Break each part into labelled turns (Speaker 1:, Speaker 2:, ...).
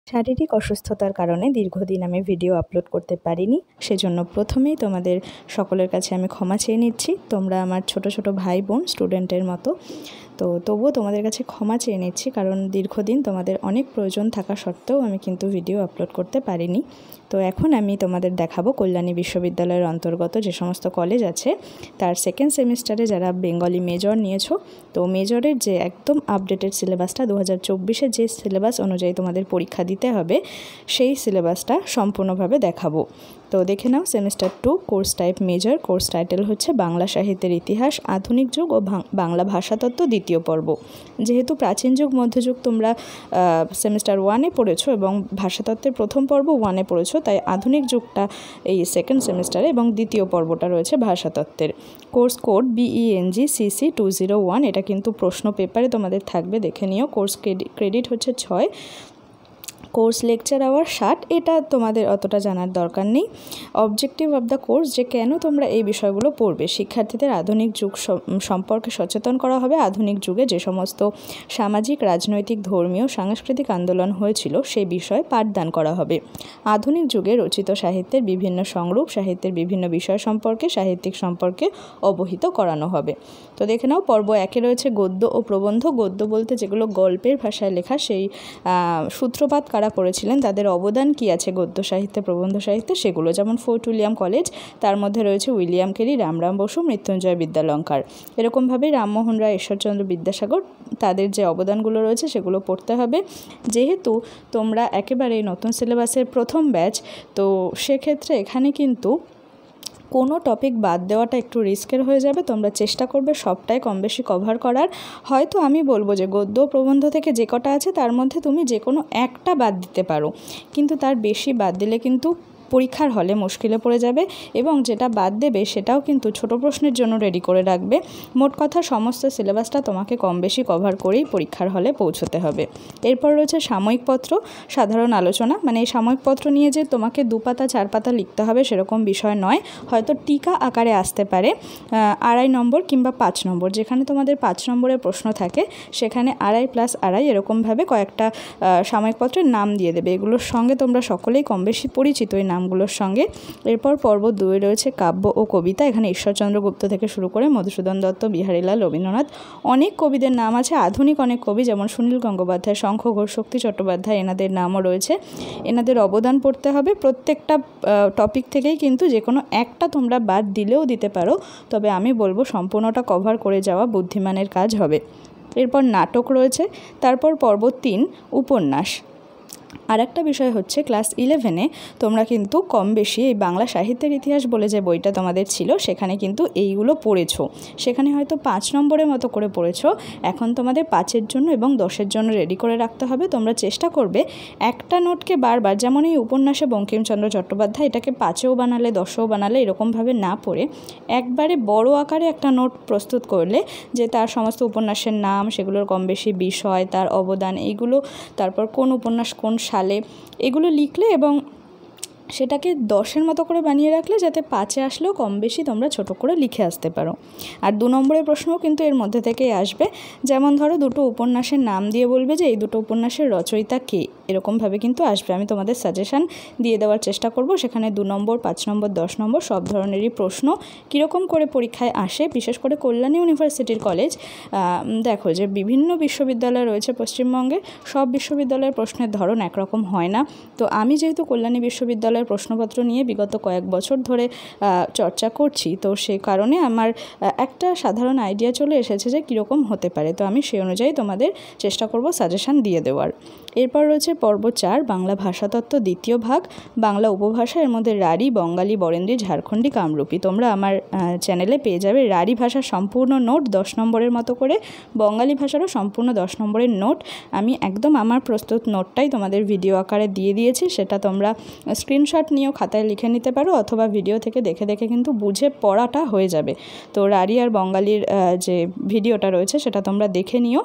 Speaker 1: শারীরিক অসুস্থতার কারণে দীর্ঘদিন আমি ভিডিও আপলোড করতে পারিনি, সেজন্য প্রথমেই তোমাদের সকলের কাছে আমি ক্ষমা চেয়ে নিচ্ছি। তোমরা আমার ছোট ছোট ভাই বোন স্টুডেন্টের মতো, তো তবুও তোমাদের কাছে ক্ষমা চেয়ে নিচ্ছি, কারণ দীর্ঘদিন তোমাদের অনেক প্রয়োজন থাকা সত্ত্বেও আমি কিন্তু ভিডিও আপলোড করতে পারিনি। তো এখন আমি তোমাদের দেখাবো কল্যাণী বিশ্ববিদ্যালয়ের অন্তর্গত যে সমস্ত কলেজ আছে তার সেকেন্ড সেমিস্টারে যারা বেঙ্গলি মেজর নিয়েছো, তো মেজরের যে একদম আপডেটেড সিলেবাসটা 2024-এর যে সিলেবাস অনুযায়ী তোমাদের পরীক্ষা দিতে হবে সেই সিলেবাসটা সম্পূর্ণভাবে দেখাবো। তো দেখে নাও, semester 2 course type major, course title হচ্ছে বাংলা সাহিত্যের ইতিহাস, আধুনিক যুগ ও বাংলা ভাষাতত্ত্ব দ্বিতীয় পর্ব। যেহেতু প্রাচীন যুগ মধ্যযুগ তোমরা সেমিস্টার 1-এ পড়েছো এবং ভাষাতত্ত্বের প্রথম পর্ব 1-এ পড়েছো, তাই আধুনিক যুগটা এই সেকেন্ড সেমিস্টারে এবং দ্বিতীয় পর্বটা রয়েছে ভাষাতত্ত্বের। কোর্স কোড BENG CC 201, এটা কিন্তু প্রশ্ন পেপারে তোমাদের থাকবে, দেখে নিও। কোর্স ক্রেডিট হচ্ছে 6। কোর্স লেকচার আওয়ার 60, এটা তোমাদের অতটা জানার দরকার নেই। অবজেক্টিভ অফ দ্য কোর্স, যে কেন তোমরা এই বিষয়গুলো পড়বে, শিক্ষার্থীদের আধুনিক যুগ সম্পর্কে সচেতন করা হবে। আধুনিক যুগে যে সমস্ত সামাজিক, রাজনৈতিক, ধর্মীয়, সাংস্কৃতিক আন্দোলন হয়েছিল সেই বিষয়ে পাঠদান করা হবে। আধুনিক যুগে রচিত সাহিত্যের বিভিন্ন সংরূপ, সাহিত্যের বিভিন্ন বিষয় সম্পর্কে, সাহিত্যিক সম্পর্কে অবহিত করানো হবে। তো দেখে নাও, পর্ব 1-এ রয়েছে গদ্য ও প্রবন্ধ। গদ্য বলতে যেগুলো গল্পের ভাষায় লেখা, সেই সূত্রপাত কারা করেছিলেন, তাদের অবদান কী আছে গদ্য সাহিত্যে, প্রবন্ধ সাহিত্যে, সেগুলো। যেমন ফোর্ট উইলিয়াম কলেজ, তার মধ্যে রয়েছে উইলিয়াম কেরি, রামরাম বসু, মৃত্যুঞ্জয় বিদ্যালঙ্কার। এরকমভাবেই রামমোহন রায়, ঈশ্বরচন্দ্র বিদ্যাসাগর, তাদের যে অবদানগুলো রয়েছে সেগুলো পড়তে হবে। যেহেতু তোমরা একেবারেই নতুন সিলেবাসের প্রথম ব্যাচ, তো সেক্ষেত্রে এখানে কিন্তু কোনো টপিক বাদ দেওয়াটা একটু রিস্কের হয়ে যাবে। তোমরা চেষ্টা করবে সবটাই কম বেশি কভার করার। হয়তো আমি বলবো যে গদ্য প্রবন্ধ থেকে যে কটা আছে তার মধ্যে তুমি যে কোনো একটা বাদ দিতে পারো, কিন্তু তার বেশি বাদ দিলে কিন্তু পরীক্ষার হলে মুশকিলে পড়ে যাবে, এবং যেটা বাদ দেবে সেটাও কিন্তু ছোট প্রশ্নের জন্য রেডি করে রাখবে। মোট কথা সমস্ত সিলেবাসটা তোমাকে কম বেশি কভার করেই পরীক্ষার হলে পৌঁছতে হবে। এরপর রয়েছে সাময়িকপত্র, সাধারণ আলোচনা। মানে এই সাময়িকপত্র নিয়ে যে তোমাকে 2 পাতা 4 পাতা লিখতে হবে সেরকম বিষয় নয়, হয়তো টিকা আকারে আসতে পারে 2.5 নম্বর কিংবা 5 নম্বর। যেখানে তোমাদের 5 নম্বরের প্রশ্ন থাকে সেখানে 2.5 + 2.5 এরকমভাবে কয়েকটা সাময়িকপত্রের নাম দিয়ে দেবে। এগুলোর সঙ্গে তোমরা সকলেই কম বেশি পরিচিত এই নামগুলোর সঙ্গে। এরপর পর্ব 2-এ রয়েছে কাব্য ও কবিতা। এখানে ঈশ্বরচন্দ্র গুপ্ত থেকে শুরু করে মধুসূদন দত্ত, বিহারীলাল, রবীন্দ্রনাথ, অনেক কবিদের নাম আছে। আধুনিক অনেক কবি যেমন সুনীল গঙ্গোপাধ্যায়, শঙ্খ ঘোষ, শক্তি চট্টোপাধ্যায়, এনাদের নামও রয়েছে। এনাদের অবদান পড়তে হবে। প্রত্যেকটা টপিক থেকেই কিন্তু যে কোনো একটা তোমরা বাদ দিলেও দিতে পারো, তবে আমি বলবো সম্পূর্ণটা কভার করে যাওয়া বুদ্ধিমানের কাজ হবে। এরপর নাটক রয়েছে। তারপর পর্ব 3 উপন্যাস। আর একটা বিষয় হচ্ছে ক্লাস 11-এ তোমরা কিন্তু কম বেশি এই বাংলা সাহিত্যের ইতিহাস বলে যে বইটা তোমাদের ছিল সেখানে কিন্তু এইগুলো পড়েছো। সেখানে হয়তো 5 নম্বরের মতো করে পড়েছো। এখন তোমাদের 5-এর জন্য এবং 10-এর জন্য রেডি করে রাখতে হবে। তোমরা চেষ্টা করবে একটা নোটকে বারবার, যেমন এই উপন্যাসে বঙ্কিমচন্দ্র চট্টোপাধ্যায়, এটাকে 5-এও বানালে 10-এও বানালে এরকমভাবে না পড়ে একবারে বড় আকারে একটা নোট প্রস্তুত করলে, যে তার সমস্ত উপন্যাসের নাম, সেগুলোর কম বেশি বিষয়, তার অবদান, এইগুলো, তারপর কোন উপন্যাস কোন সালে, এগুলো লিখলে এবং সেটাকে 10-এর মতো করে বানিয়ে রাখলে যাতে 5-এ আসলেও কম বেশি তোমরা ছোট করে লিখে আসতে পারো। আর 2 নম্বরের প্রশ্নও কিন্তু এর মধ্যে থেকেই আসবে। যেমন ধরো 2টো উপন্যাসের নাম দিয়ে বলবে যে এই 2টো উপন্যাসের রচয়িতা কে, এরকমভাবে কিন্তু আসবে। আমি তোমাদের সাজেশান দিয়ে দেওয়ার চেষ্টা করব। সেখানে 2 নম্বর, 5 নম্বর, 10 নম্বর সব ধরনেরই প্রশ্ন কীরকম করে পরীক্ষায় আসে। বিশেষ করে কল্যাণী ইউনিভার্সিটির কলেজ, দেখো যে বিভিন্ন বিশ্ববিদ্যালয় রয়েছে পশ্চিমবঙ্গে, সব বিশ্ববিদ্যালয়ের প্রশ্নের ধরন একরকম হয় না। তো আমি যেহেতু কল্যাণী বিশ্ববিদ্যালয়ের প্রশ্নপত্র নিয়ে বিগত কয়েক বছর ধরে চর্চা করছি, তো সে কারণে আমার একটা সাধারণ আইডিয়া চলে এসেছে যে কীরকম হতে পারে। তো আমি সেই অনুযায়ী তোমাদের চেষ্টা করব সাজেশান দিয়ে দেওয়ার। এরপর রয়েছে পর্ব 4 বাংলা ভাষাতত্ত্ব দ্বিতীয় ভাগ, বাংলা উপভাষা। এর মধ্যে রাঢ়ী, বঙ্গালী, বরেন্দ্রী, ঝাড়খণ্ডী, কামরূপী। তোমরা আমার চ্যানেলে পেয়ে যাবে রাঢ়ী ভাষার সম্পূর্ণ নোট 10 নম্বরের মতো করে, বঙ্গালী ভাষারও সম্পূর্ণ 10 নম্বরের নোট। আমি একদম আমার প্রস্তুত নোটটাই তোমাদের ভিডিও আকারে দিয়ে দিয়েছি, সেটা তোমরা স্ক্রিনশট নিয়েও খাতায় লিখে নিতে পারো, অথবা ভিডিও থেকে দেখে দেখে কিন্তু বুঝে পড়াটা হয়ে যাবে। তো রাঢ়ী আর বঙ্গালীর যে ভিডিওটা রয়েছে সেটা তোমরা দেখে নিও।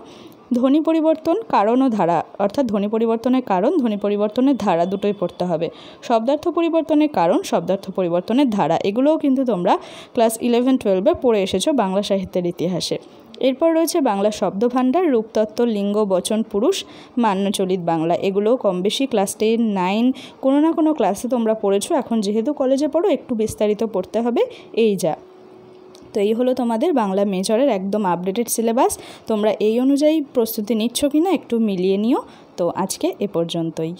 Speaker 1: ধ্বনি পরিবর্তন, কারণ ও ধারা, অর্থাৎ ধ্বনি পরিবর্তনের কারণ, ধ্বনি পরিবর্তনের ধারা, দুটোই পড়তে হবে। শব্দার্থ পরিবর্তনের কারণ, শব্দার্থ পরিবর্তনের ধারা, এগুলোও কিন্তু তোমরা ক্লাস 11-12-এ পড়ে এসেছো বাংলা সাহিত্যের ইতিহাসে। এরপর রয়েছে বাংলা শব্দভাণ্ডার, রূপতত্ত্ব, লিঙ্গ, বচন, পুরুষ, মান্যচলিত বাংলা। এগুলোও কম বেশি ক্লাস 10, 9 কোনো না কোনো ক্লাসে তোমরা পড়েছো। এখন যেহেতু কলেজে পড়ো একটু বিস্তারিত পড়তে হবে, এই যা। তো এই হলো তোমাদের বাংলা মেজরের একদম আপডেটেড সিলেবাস। তোমরা এই অনুযায়ী প্রস্তুতি নিচ্ছ কি না একটু মিলিয়ে নিও। তো আজকে এ পর্যন্তই।